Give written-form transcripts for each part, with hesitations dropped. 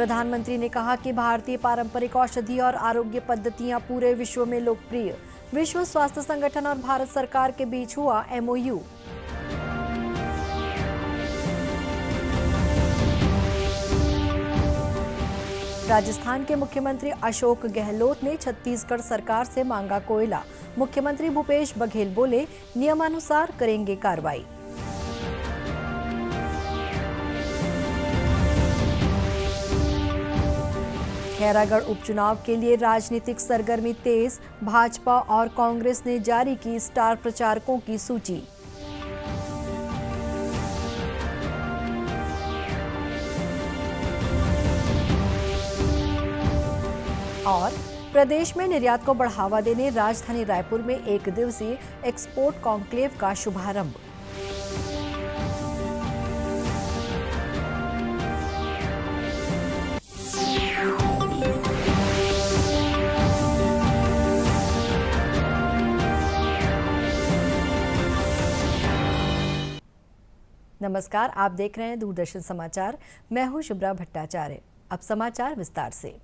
प्रधानमंत्री ने कहा कि भारतीय पारंपरिक औषधि और आरोग्य पद्धतियां पूरे विश्व में लोकप्रिय। विश्व स्वास्थ्य संगठन और भारत सरकार के बीच हुआ MOU। राजस्थान के मुख्यमंत्री अशोक गहलोत ने छत्तीसगढ़ सरकार से मांगा कोयला। मुख्यमंत्री भूपेश बघेल बोले, नियमानुसार करेंगे कार्रवाई। खैरागढ़ उपचुनाव के लिए राजनीतिक सरगर्मी तेज। भाजपा और कांग्रेस ने जारी की स्टार प्रचारकों की सूची। और प्रदेश में निर्यात को बढ़ावा देने राजधानी रायपुर में एक दिवसीय एक्सपोर्ट कॉन्क्लेव का शुभारंभ। नमस्कार, आप देख रहे हैं दूरदर्शन समाचार। मैं हूं शुभ्रा भट्टाचार्य। अब समाचार विस्तार से।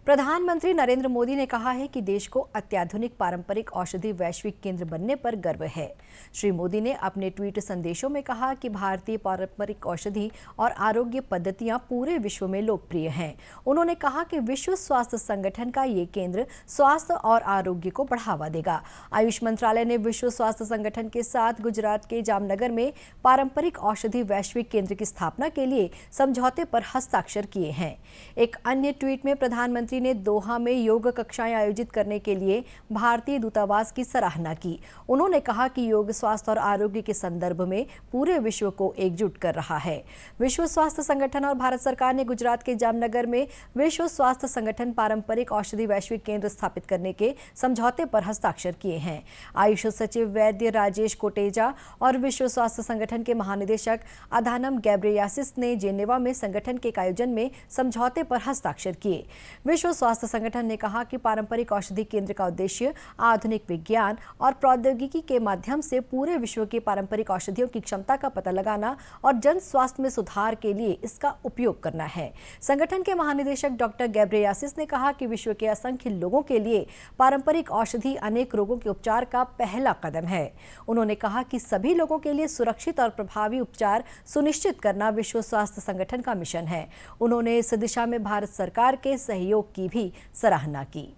प्रधानमंत्री नरेंद्र मोदी ने कहा है कि देश को अत्याधुनिक पारंपरिक औषधि वैश्विक केंद्र बनने पर गर्व है। श्री मोदी ने अपने ट्वीट संदेशों में कहा कि भारतीय पारंपरिक औषधि और आरोग्य पद्धतियां पूरे विश्व में लोकप्रिय हैं। उन्होंने कहा कि विश्व स्वास्थ्य संगठन का ये केंद्र स्वास्थ्य और आरोग्य को बढ़ावा देगा। आयुष मंत्रालय ने विश्व स्वास्थ्य संगठन के साथ गुजरात के जामनगर में पारंपरिक औषधि वैश्विक केंद्र की स्थापना के लिए समझौते पर हस्ताक्षर किए हैं। एक अन्य ट्वीट में प्रधानमंत्री ने दोहा में योग कक्षाएं आयोजित करने के लिए भारतीय दूतावास की सराहना की। उन्होंने कहा कि योग स्वास्थ्य और आरोग्य के संदर्भ में पूरे विश्व को एकजुट कर रहा है। विश्व स्वास्थ्य संगठन और भारत सरकार ने गुजरात के जामनगर में विश्व स्वास्थ्य संगठन पारंपरिक औषधि वैश्विक केंद्र स्थापित करने के समझौते पर हस्ताक्षर किए हैं। आयुष सचिव वैद्य राजेश कोटेचा और विश्व स्वास्थ्य संगठन के महानिदेशक अधानम गैब्रेयासिस ने जेनेवा में संगठन के आयोजन में समझौते पर हस्ताक्षर किए। विश्व स्वास्थ्य संगठन ने कहा कि पारंपरिक औषधि केंद्र का उद्देश्य आधुनिक विज्ञान और प्रौद्योगिकी के माध्यम से पूरे विश्व की पारंपरिक औषधियों की क्षमता का पता लगाना और जन स्वास्थ्य में सुधार के लिए इसका उपयोग करना है। संगठन के महानिदेशक डॉक्टर गैब्रेयासिस ने कहा कि विश्व के असंख्य लोगों के लिए पारंपरिक औषधि अनेक रोगों के उपचार का पहला कदम है। उन्होंने कहा कि सभी लोगों के लिए सुरक्षित और प्रभावी उपचार सुनिश्चित करना विश्व स्वास्थ्य संगठन का मिशन है। उन्होंने इस दिशा में भारत सरकार के सहयोग की भी सराहना की।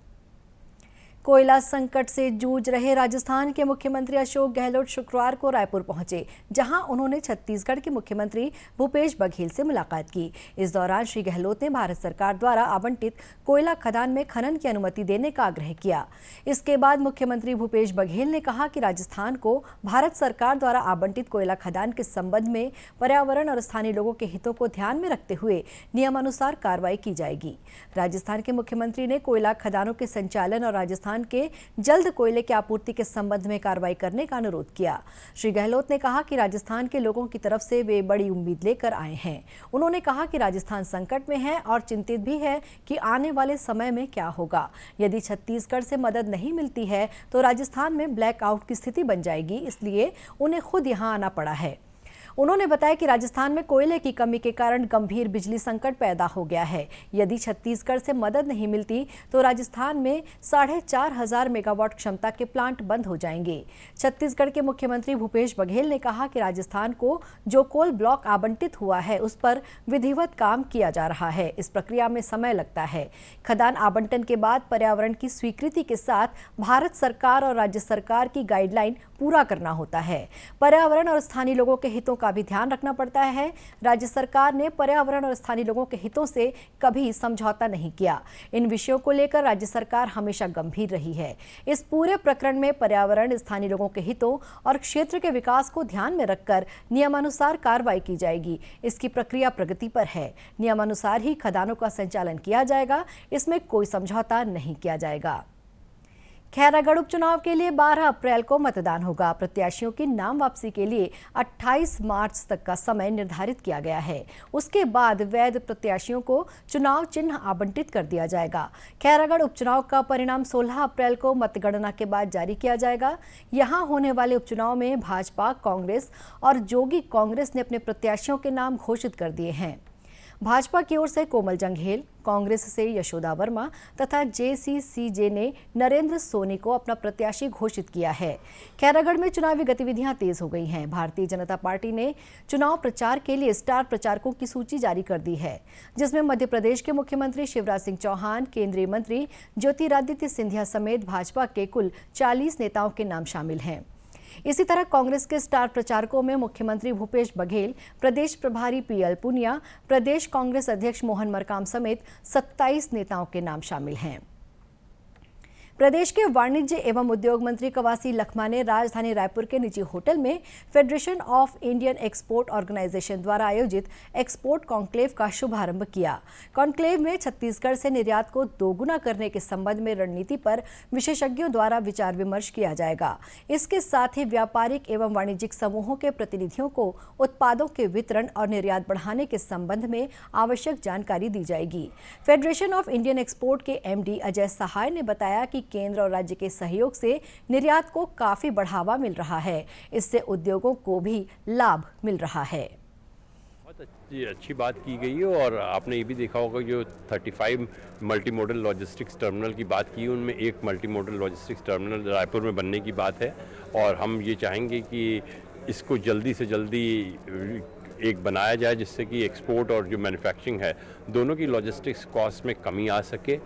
कोयला संकट से जूझ रहे राजस्थान के मुख्यमंत्री अशोक गहलोत शुक्रवार को रायपुर पहुंचे, जहां उन्होंने छत्तीसगढ़ के मुख्यमंत्री भूपेश बघेल से मुलाकात की। इस दौरान श्री गहलोत ने भारत सरकार द्वारा आवंटित कोयला खदान में खनन की अनुमति देने का आग्रह किया। इसके बाद मुख्यमंत्री भूपेश बघेल ने कहा कि राजस्थान को भारत सरकार द्वारा आवंटित कोयला खदान के संबंध में पर्यावरण और स्थानीय लोगों के हितों को ध्यान में रखते हुए नियमानुसार कार्रवाई की जाएगी। राजस्थान के मुख्यमंत्री ने कोयला खदानों के संचालन और राजस्थान के जल्द कोयले की आपूर्ति के संबंध में कार्रवाई करने का अनुरोध किया। श्री गहलोत ने कहा कि राजस्थान के लोगों की तरफ से वे बड़ी उम्मीद लेकर आए हैं। उन्होंने कहा कि राजस्थान संकट में है और चिंतित भी है कि आने वाले समय में क्या होगा। यदि छत्तीसगढ़ से मदद नहीं मिलती है तो राजस्थान में ब्लैकआउट की स्थिति बन जाएगी, इसलिए उन्हें खुद यहां आना पड़ा है। उन्होंने बताया कि राजस्थान में कोयले की कमी के कारण गंभीर बिजली संकट पैदा हो गया है। यदि छत्तीसगढ़ से मदद नहीं मिलती तो राजस्थान में 4,500 मेगावाट क्षमता के प्लांट बंद हो जाएंगे। छत्तीसगढ़ के मुख्यमंत्री भूपेश बघेल ने कहा कि राजस्थान को जो कोल ब्लॉक आवंटित हुआ है उस पर विधिवत काम किया जा रहा है। इस प्रक्रिया में समय लगता है। खदान आवंटन के बाद पर्यावरण की स्वीकृति के साथ भारत सरकार और राज्य सरकार की गाइडलाइन पूरा करना होता है। पर्यावरण और स्थानीय लोगों के हितों का भी ध्यान रखना पड़ता है। राज्य सरकार ने पर्यावरण और स्थानीय लोगों के हितों से कभी समझौता नहीं किया। इन विषयों को लेकर राज्य सरकार हमेशा गंभीर रही है। इस पूरे प्रकरण में पर्यावरण, स्थानीय लोगों के हितों और क्षेत्र के विकास को ध्यान में रखकर नियमानुसार कार्रवाई की जाएगी। इसकी प्रक्रिया प्रगति पर है। नियमानुसार ही खदानों का संचालन किया जाएगा। इसमें कोई समझौता नहीं किया जाएगा। खैरागढ़ उपचुनाव के लिए 12 अप्रैल को मतदान होगा। प्रत्याशियों की नाम वापसी के लिए 28 मार्च तक का समय निर्धारित किया गया है। उसके बाद वैध प्रत्याशियों को चुनाव चिन्ह आवंटित कर दिया जाएगा। खैरागढ़ उपचुनाव का परिणाम 16 अप्रैल को मतगणना के बाद जारी किया जाएगा। यहां होने वाले उपचुनाव में भाजपा, कांग्रेस और जोगी कांग्रेस ने अपने प्रत्याशियों के नाम घोषित कर दिए हैं। भाजपा की ओर से कोमल जंघेल, कांग्रेस से यशोदा वर्मा तथा जेसीसीजे ने नरेंद्र सोनी को अपना प्रत्याशी घोषित किया है। खैरागढ़ में चुनावी गतिविधियां तेज हो गई हैं। भारतीय जनता पार्टी ने चुनाव प्रचार के लिए स्टार प्रचारकों की सूची जारी कर दी है, जिसमें मध्य प्रदेश के मुख्यमंत्री शिवराज सिंह चौहान, केंद्रीय मंत्री ज्योतिरादित्य सिंधिया समेत भाजपा के कुल 40 नेताओं के नाम शामिल हैं। इसी तरह कांग्रेस के स्टार प्रचारकों में मुख्यमंत्री भूपेश बघेल, प्रदेश प्रभारी पीएल पुनिया, प्रदेश कांग्रेस अध्यक्ष मोहन मरकाम समेत 27 नेताओं के नाम शामिल हैं। प्रदेश के वाणिज्य एवं उद्योग मंत्री कवासी लखमा ने राजधानी रायपुर के निजी होटल में federation of Indian export organisation द्वारा आयोजित एक्सपोर्ट कॉन्क्लेव का शुभारंभ किया। कॉन्क्लेव में छत्तीसगढ़ से निर्यात को दोगुना करने के संबंध में रणनीति पर विशेषज्ञों द्वारा विचार विमर्श किया जाएगा। इसके साथ ही व्यापारिक एवं वाणिज्यिक समूहों के प्रतिनिधियों को उत्पादों के वितरण और निर्यात बढ़ाने के संबंध में आवश्यक जानकारी दी जाएगी। फेडरेशन ऑफ इंडियन एक्सपोर्ट के एमडी अजय सहाय ने बताया कि केंद्र और राज्य के सहयोग से निर्यात को काफी बढ़ावा मिल रहा है। इससे उद्योगों को भी लाभ मिल रहा है। बहुत अच्छी बात की गई है और आपने ये भी देखा होगा जो 35 मल्टी मॉडल लॉजिस्टिक्स टर्मिनल की बात की, उनमें एक multi modal logistics terminal Raipur में बनने की बात है और हम ये चाहेंगे कि इसको जल्दी से जल्दी एक बनाया जाए जिससे कि एक्सपोर्ट और जो मैन्युफैक्चरिंग है दोनों की लॉजिस्टिक्स कॉस्ट में कमी आ सके।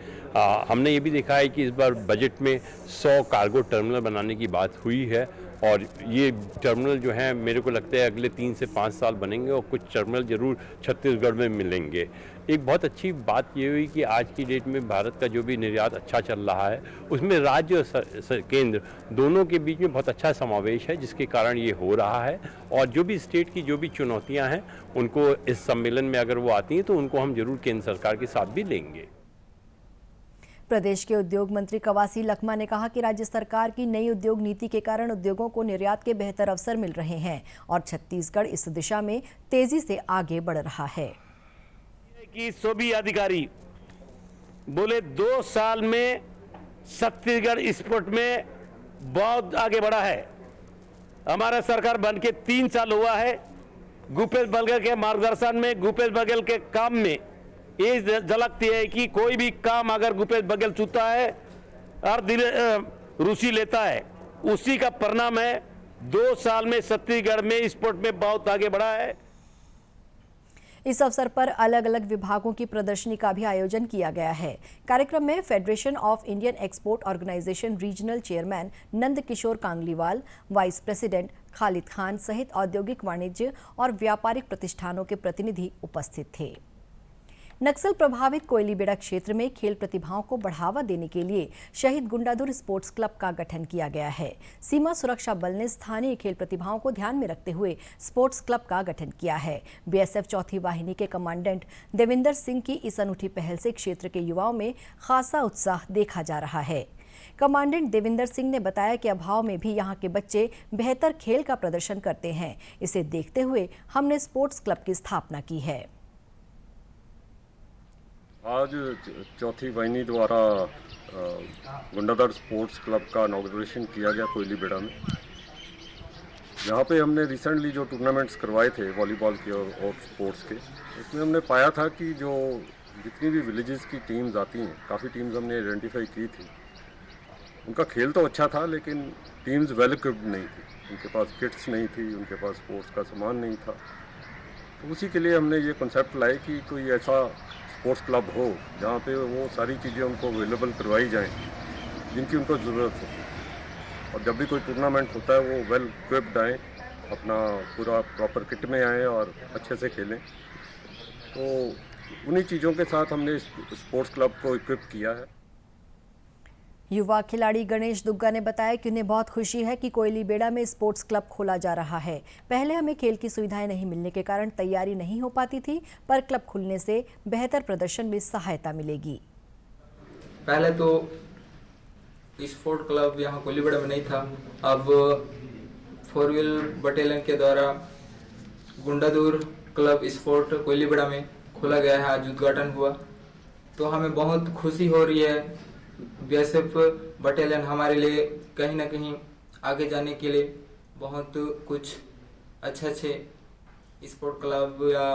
हमने ये भी देखा है कि इस बार बजट में 100 कार्गो टर्मिनल बनाने की बात हुई है और ये टर्मिनल जो हैं मेरे को लगता है अगले 3 से 5 साल बनेंगे और कुछ टर्मिनल जरूर छत्तीसगढ़ में मिलेंगे। एक बहुत अच्छी बात ये हुई कि आज की डेट में भारत का जो भी निर्यात अच्छा चल रहा है उसमें राज्य और केंद्र दोनों के बीच में बहुत अच्छा समावेश है, जिसके कारण ये हो रहा है। और जो भी स्टेट की जो भी चुनौतियां हैं उनको इस सम्मेलन में अगर वो आती हैं तो उनको हम जरूर केंद्र सरकार के साथ भी लेंगे। प्रदेश के उद्योग मंत्री कवासी लखमा ने कहा कि राज्य सरकार की नई उद्योग नीति के कारण उद्योगों को निर्यात के बेहतर अवसर मिल रहे हैं और छत्तीसगढ़ इस दिशा में तेजी से आगे बढ़ रहा है। कि सभी अधिकारी बोले 2 साल में छत्तीसगढ़ एक्सपोर्ट में बहुत आगे बढ़ा है। हमारा सरकार बन के 3 साल हुआ है। भूपेश बघेल के मार्गदर्शन में, भूपेश बघेल के काम में ये झलकती है कि कोई भी काम अगर भूपेश बघेल चुनता है और रुचि लेता है, उसी का परिणाम है 2 साल में छत्तीसगढ़ में एक्सपोर्ट में बहुत आगे बढ़ा है। इस अवसर पर अलग अलग विभागों की प्रदर्शनी का भी आयोजन किया गया है। कार्यक्रम में federation of Indian export organisation regional chairman Nand Kishore Kangliwal, vice president Khalid Khan सहित औद्योगिक, वाणिज्य और व्यापारिक प्रतिष्ठानों के प्रतिनिधि उपस्थित थे। नक्सल प्रभावित कोयलीबेड़ा क्षेत्र में खेल प्रतिभाओं को बढ़ावा देने के लिए शहीद गुंडादुर स्पोर्ट्स क्लब का गठन किया गया है। सीमा सुरक्षा बल ने स्थानीय खेल प्रतिभाओं को ध्यान में रखते हुए स्पोर्ट्स क्लब का गठन किया है। बीएसएफ चौथी वाहिनी के कमांडेंट देविंदर सिंह की इस अनूठी पहल से क्षेत्र के युवाओं में खासा उत्साह देखा जा रहा है। कमांडेंट देविंदर सिंह ने बताया कि अभाव में भी यहां के बच्चे बेहतर खेल का प्रदर्शन करते हैं। इसे देखते हुए हमने स्पोर्ट्स क्लब की स्थापना की है। आज चौथी वाहिनी द्वारा गुंडादुर स्पोर्ट्स क्लब का इनॉग्रेशन किया गया कोयलीबेड़ा में। यहाँ पे हमने रिसेंटली जो टूर्नामेंट्स करवाए थे वॉलीबॉल के और स्पोर्ट्स के, उसमें हमने पाया था कि जो जितनी भी विलेजेस की टीम्स आती हैं, काफ़ी टीम्स हमने आइडेंटिफाई की थी। उनका खेल तो अच्छा था लेकिन टीम्स वेल इक्विप्ड नहीं थी, उनके पास किट्स नहीं थी, उनके पास स्पोर्ट्स का सामान नहीं था। तो उसी के लिए हमने ये कॉन्सेप्ट लाए कि कोई ऐसा स्पोर्ट्स क्लब हो जहाँ पे वो सारी चीज़ें उनको अवेलेबल करवाई जाएं जिनकी उनको ज़रूरत हो। और जब भी कोई टूर्नामेंट होता है वो वेल इक्विप्ड आएँ, अपना पूरा प्रॉपर किट में आएँ और अच्छे से खेलें। तो उन्हीं चीज़ों के साथ हमने स्पोर्ट्स क्लब को इक्विप किया है। युवा खिलाड़ी गणेश दुग्गा ने बताया कि उन्हें बहुत खुशी है कि कोयलीबेड़ा में स्पोर्ट्स क्लब खोला जा रहा है। पहले हमें खेल की सुविधाएं नहीं मिलने के कारण तैयारी नहीं हो पाती थी, पर क्लब खुलने से बेहतर प्रदर्शन में सहायता मिलेगी। पहले तो स्पोर्ट क्लब यहाँ कोयलीबेड़ा में नहीं था, अब 4 व्हील बटालियन के द्वारा गुंडादुर क्लब स्पोर्ट कोयलीबेड़ा में खोला गया है। आज उद्घाटन हुआ तो हमें बहुत खुशी हो रही है। बीएसएफ बटालियन हमारे लिए कहीं ना कहीं आगे जाने के लिए बहुत कुछ अच्छे स्पोर्ट क्लब या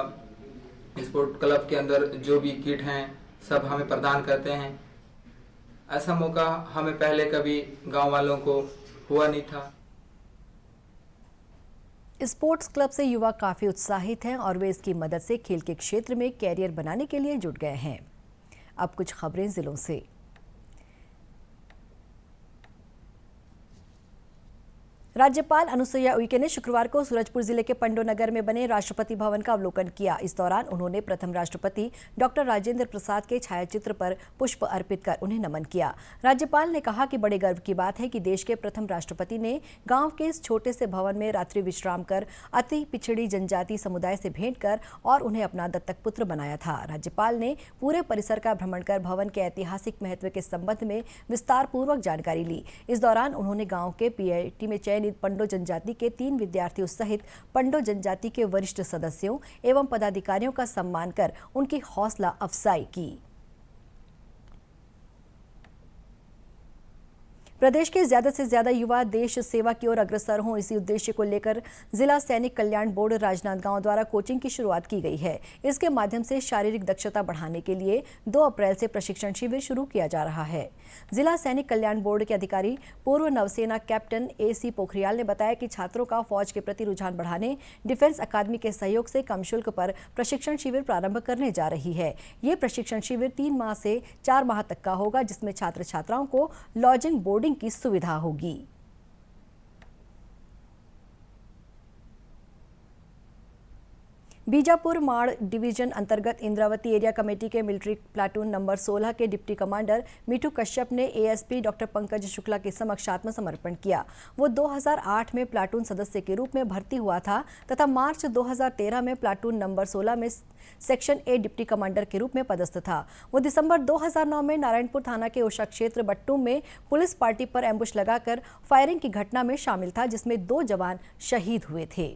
स्पोर्ट क्लब के अंदर जो भी किट हैं सब हमें प्रदान करते हैं। ऐसा मौका हमें पहले कभी गांव वालों को हुआ नहीं था। स्पोर्ट्स क्लब से युवा काफी उत्साहित हैं और वे इसकी मदद से खेल के क्षेत्र में कैरियर बनाने के लिए जुट गए हैं। अब कुछ खबरें जिलों से। राज्यपाल अनुसुईया उइके ने शुक्रवार को सूरजपुर जिले के पंडो नगर में बने राष्ट्रपति भवन का अवलोकन किया। इस दौरान उन्होंने प्रथम राष्ट्रपति डॉक्टर राजेंद्र प्रसाद के छायाचित्र पर पुष्प अर्पित कर उन्हें नमन किया। राज्यपाल ने कहा कि बड़े गर्व की बात है कि देश के प्रथम राष्ट्रपति ने गांव के इस छोटे से भवन में रात्रि विश्राम कर अति पिछड़ी जनजाति समुदाय से भेंट कर और उन्हें अपना दत्तक पुत्र बनाया था। राज्यपाल ने पूरे परिसर का भ्रमण कर भवन के ऐतिहासिक महत्व के संबंध में विस्तार पूर्वक जानकारी ली। इस दौरान उन्होंने गाँव के PIT में पंडो जनजाति के 3 विद्यार्थियों सहित पंडो जनजाति के वरिष्ठ सदस्यों एवं पदाधिकारियों का सम्मान कर उनकी हौसला अफजाई की। प्रदेश के ज्यादा से ज्यादा युवा देश सेवा की ओर अग्रसर हों, इसी उद्देश्य को लेकर जिला सैनिक कल्याण बोर्ड राजनांदगांव द्वारा कोचिंग की शुरुआत की गई है। इसके माध्यम से शारीरिक दक्षता बढ़ाने के लिए 2 अप्रैल से प्रशिक्षण शिविर शुरू किया जा रहा है। जिला सैनिक कल्याण बोर्ड के अधिकारी पूर्व नौसेना कैप्टन AC पोखरियाल ने बताया कि छात्रों का फौज के प्रति रुझान बढ़ाने डिफेंस अकादमी के सहयोग से कम शुल्क पर प्रशिक्षण शिविर प्रारंभ करने जा रही है। ये प्रशिक्षण शिविर 3 माह से 4 माह तक का होगा, जिसमें छात्र छात्राओं को लॉजिंग बोर्डिंग की सुविधा होगी। बीजापुर माड़ डिवीजन अंतर्गत इंद्रावती एरिया कमेटी के मिलिट्री प्लाटून नंबर 16 के डिप्टी कमांडर मीठू कश्यप ने ASP डॉक्टर पंकज शुक्ला के समक्ष आत्मसमर्पण किया। वो 2008 में प्लाटून सदस्य के रूप में भर्ती हुआ था तथा मार्च 2013 में प्लाटून नंबर 16 में सेक्शन A डिप्टी कमांडर के रूप में पदस्थ था। वो दिसंबर 2009 में नारायणपुर थाना के ओशा क्षेत्र बट्टू में पुलिस पार्टी पर एम्बुश लगाकर फायरिंग की घटना में शामिल था, जिसमें 2 जवान शहीद हुए थे।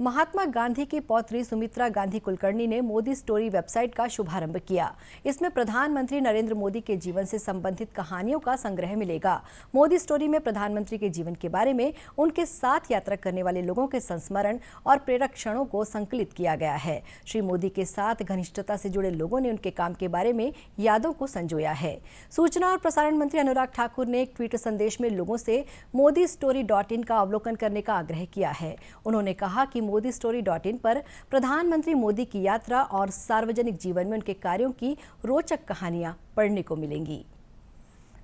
महात्मा गांधी की पौत्री सुमित्रा गांधी कुलकर्णी ने मोदी स्टोरी वेबसाइट का शुभारंभ किया। इसमें प्रधानमंत्री नरेंद्र मोदी के जीवन से संबंधित कहानियों का संग्रह मिलेगा। मोदी स्टोरी में प्रधानमंत्री के जीवन के बारे में उनके साथ यात्रा करने वाले लोगों के संस्मरण और प्रेरक क्षणों को संकलित किया गया है। श्री मोदी के साथ घनिष्ठता से जुड़े लोगों ने उनके काम के बारे में यादों को संजोया है। सूचना और प्रसारण मंत्री अनुराग ठाकुर ने एक ट्वीट संदेश में लोगों से ModiStory.in का अवलोकन करने का आग्रह किया है। उन्होंने कहा कि ModiStory.in पर प्रधानमंत्री मोदी की यात्रा और सार्वजनिक जीवन में उनके कार्यों की रोचक कहानियां पढ़ने को मिलेंगी।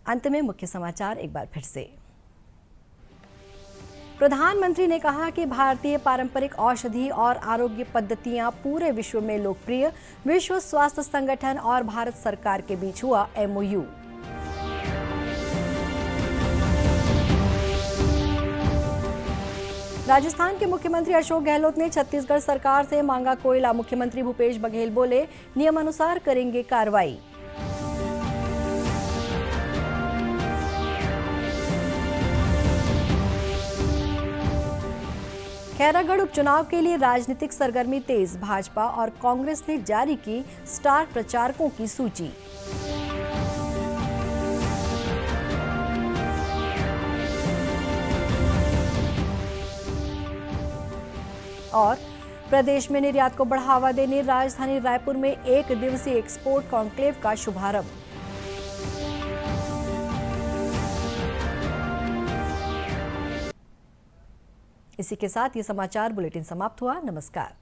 अंत में मुख्य समाचार एक बार फिर से। प्रधानमंत्री ने कहा कि भारतीय पारंपरिक औषधि और आरोग्य पद्धतियां पूरे विश्व में लोकप्रिय। विश्व स्वास्थ्य संगठन और भारत सरकार के बीच हुआ MOU। राजस्थान के मुख्यमंत्री अशोक गहलोत ने छत्तीसगढ़ सरकार से मांगा कोयला। मुख्यमंत्री भूपेश बघेल बोले, नियमानुसार करेंगे कार्रवाई। खैरागढ़ उपचुनाव के लिए राजनीतिक सरगर्मी तेज। भाजपा और कांग्रेस ने जारी की स्टार प्रचारकों की सूची। और प्रदेश में निर्यात को बढ़ावा देने राजधानी रायपुर में 1 दिवसीय एक्सपोर्ट कॉन्क्लेव का शुभारंभ। इसी के साथ ये समाचार बुलेटिन समाप्त हुआ। नमस्कार।